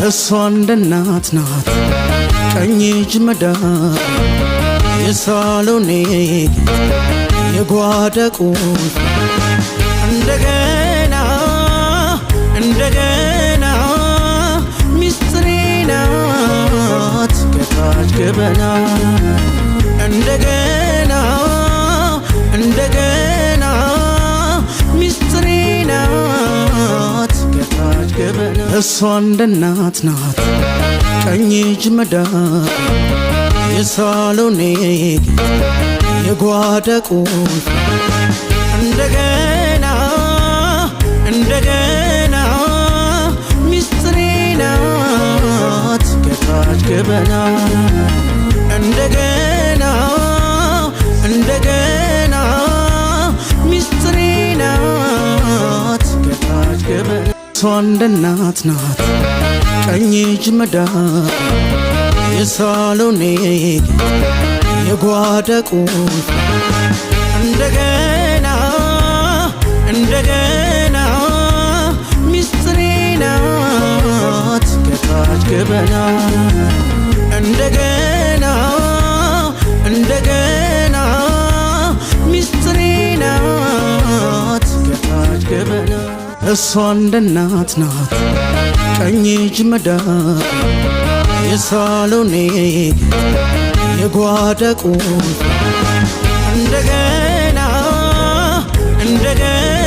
እሷ እንደ እናት ናት ቀኝ እጅ መዳፍ የሳሎኔ የጓዳ ቁልፍ እንደገና እንደገና ሚስጥሬ ናት ከታች ገበና እንደገና እንደገና ሚስጥሬ ናት ከታች ገበና እሷ እንደ እናት ናት ቀኝ እጅ መዳፍ የሳሎኔ የጓዳ ቁልፍ እንደገና እንደገና ሚስጥሬ ናት ከታች ገበና እንደገና እንደገና ሚስጥሬ ናት ከታች ገበና እሷ እንደ እናት ናት ቀኝ እጅ መዳፍ የሳሎኔ የጓዳ ቁልፍ እንደገና እንደገና ሚስጥሬ ናት ከታች ገበና እንደገና እንደገና ሚስጥሬ ናት ከታች ገበና እሷ እንደ እናት ናት ቀኝ እጅ መዳፍ የሳሎኔ የጓዳ ቁልፍ እንደገና እንደገና